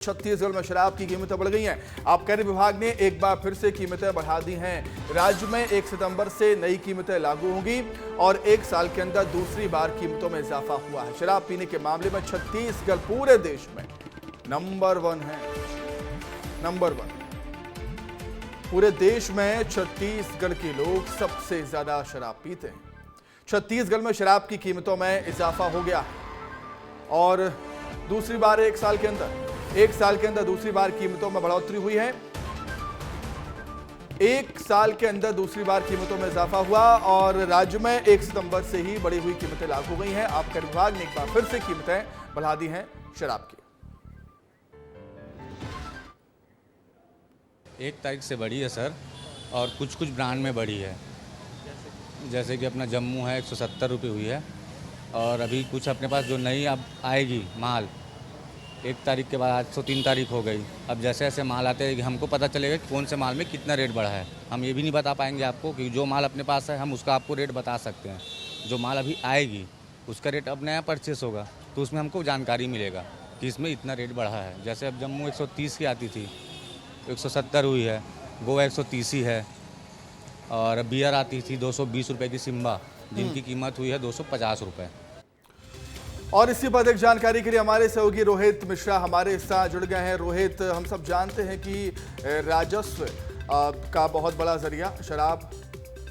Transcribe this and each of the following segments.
छत्तीसगढ़ में शराब की कीमतें बढ़ गई हैं। आबकारी विभाग ने एक बार फिर से कीमतें बढ़ा दी हैं। राज्य में 1 सितंबर से नई कीमतें लागू होंगी और 1 साल के अंदर दूसरी बार कीमतों में इजाफा हुआ है। शराब पीने के मामले में छत्तीसगढ़ पूरे देश में नंबर 1 है। नंबर 1 पूरे देश में छत्तीसगढ़ के लोग सबसे ज्यादा शराब पीते हैं। छत्तीसगढ़ में शराब की कीमतों में इजाफा हो गया और दूसरी बार 1 साल के अंदर दूसरी बार कीमतों में बढ़ोतरी हुई है। 1 साल के अंदर दूसरी बार कीमतों में इजाफा हुआ और राज्य में 1 सितंबर से ही बढ़ी हुई कीमतें लागू हो गई हैं। आबकारी विभाग ने एक बार फिर से कीमतें बढ़ा दी हैं शराब की। 1 तारीख से बढ़ी है सर, और कुछ ब्रांड में बढ़ी है। जैसे कि अपना जम्मू है 170 रुपये हुई है, और अभी कुछ अपने पास जो नई अब आएगी माल 1 तारीख के बाद, आज तो 3 तारीख हो गई। अब जैसे जैसे माल आते हैं हमको पता चलेगा कि कौन से माल में कितना रेट बढ़ा है। हम ये भी नहीं बता पाएंगे आपको कि जो माल अपने पास है हम उसका आपको रेट बता सकते हैं। जो माल अभी आएगी उसका रेट अब नया परचेस होगा तो उसमें हमको जानकारी मिलेगा कि इसमें इतना रेट बढ़ा है। जैसे अब जम्मू 130 की आती थी 170 हुई है, गोवा 130 ही है, और बियर आती थी 220 रुपये की सिम्बा, जिनकी कीमत हुई है 250 रुपये। और इसी पर एक जानकारी के लिए हमारे सहयोगी रोहित मिश्रा हमारे साथ जुड़ गए हैं। रोहित, हम सब जानते हैं कि राजस्व का बहुत बड़ा जरिया शराब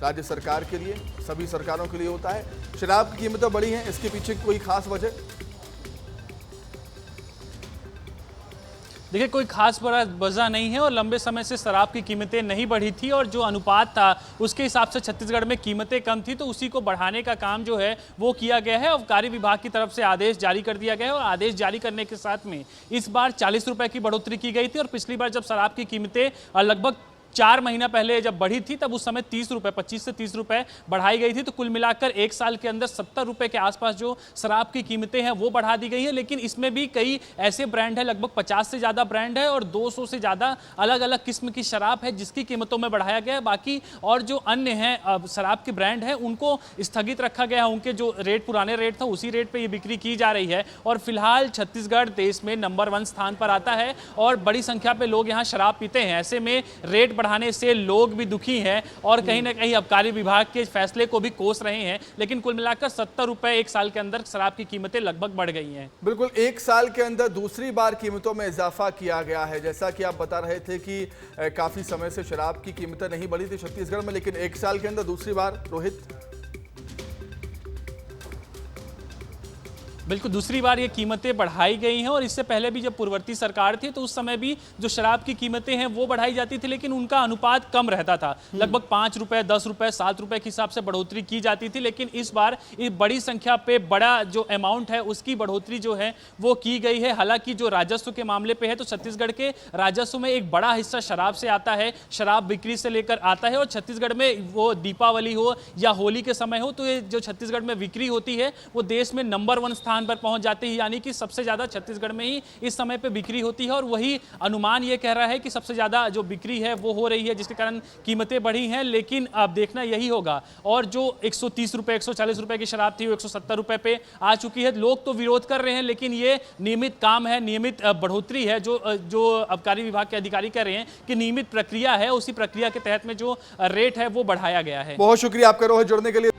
राज्य सरकार के लिए, सभी सरकारों के लिए होता है। शराब की कीमतें बढ़ी हैं, इसके पीछे कोई खास वजह? देखिए, कोई खास बड़ा वजह नहीं है और लंबे समय से शराब की कीमतें नहीं बढ़ी थी और जो अनुपात था उसके हिसाब से छत्तीसगढ़ में कीमतें कम थी, तो उसी को बढ़ाने का काम जो है वो किया गया है। आबकारी विभाग की तरफ से आदेश जारी कर दिया गया है और आदेश जारी करने के साथ में इस बार 40 रुपये की बढ़ोतरी की गई थी और पिछली बार जब शराब की कीमतें लगभग 4 महीना पहले जब बढ़ी थी तब उस समय 30 रुपये, 25 से 30 रुपये बढ़ाई गई थी। तो कुल मिलाकर 1 साल के अंदर 70 रुपये के आसपास जो शराब की कीमतें हैं वो बढ़ा दी गई है। लेकिन इसमें भी कई ऐसे ब्रांड हैं, लगभग 50 से ज़्यादा ब्रांड है और 200 से ज़्यादा अलग अलग किस्म की शराब है जिसकी कीमतों में बढ़ाया गया है। बाकी और जो अन्य हैं शराब के ब्रांड हैं उनको स्थगित रखा गया है। उनके जो रेट, पुराने रेट था उसी रेट पर ये बिक्री की जा रही है। और फिलहाल छत्तीसगढ़ देश में नंबर 1 स्थान पर आता है और बड़ी संख्या पर लोग यहाँ शराब पीते हैं। ऐसे में रेट बढ़ाने से लोग भी दुखी हैं और कहीं ना कहीं आबकारी विभाग के फैसले को भी कोस रहे हैं। लेकिन कुल मिलाकर 70 रुपए 1 साल के अंदर शराब की कीमतें लगभग बढ़ गई हैं। बिल्कुल, 1 साल के अंदर दूसरी बार कीमतों में इजाफा किया गया है। जैसा कि आप बता रहे थे कि काफी समय से शराब की कीमतें नहीं बढ़ी थी छत्तीसगढ़ में, लेकिन 1 साल के अंदर दूसरी बार, रोहित? बिल्कुल, दूसरी बार ये कीमतें बढ़ाई गई हैं और इससे पहले भी जब पूर्ववर्ती सरकार थी तो उस समय भी जो शराब की कीमतें हैं वो बढ़ाई जाती थी, लेकिन उनका अनुपात कम रहता था। लगभग 5 रुपये, 10 रुपये, 7 रुपये के हिसाब से बढ़ोतरी की जाती थी। लेकिन इस बार इस बड़ी संख्या पे बड़ा जो अमाउंट है उसकी बढ़ोतरी जो है वो की गई है। हालांकि जो राजस्व के मामले पे है तो छत्तीसगढ़ के राजस्व में एक बड़ा हिस्सा शराब से आता है, शराब बिक्री से लेकर आता है। और छत्तीसगढ़ में वो दीपावली हो या होली के समय हो तो ये जो छत्तीसगढ़ में बिक्री होती है वो देश में नंबर 1 स्थान पर पहुंच जाते हैं, यानी कि सबसे ज्यादा छत्तीसगढ़ में ही इस समय पे बिक्री होती है। और वही अनुमान ये कह रहा है कि सबसे ज्यादा जो बिक्री है वो हो रही है जिसके कारण कीमतें बढ़ी हैं। लेकिन अब देखना यही होगा। और जो 130 रुपए, 140 रुपए की शराब थी वो 170 रुपए पे आ चुकी है। लोग तो विरोध कर रहे हैं, लेकिन ये नियमित काम है, नियमित बढ़ोतरी है जो आबकारी विभाग के अधिकारी कह रहे हैं कि नियमित प्रक्रिया है, उसी प्रक्रिया के तहत में जो रेट है वो बढ़ाया गया है। बहुत शुक्रिया आपका रोहित, जुड़ने के लिए।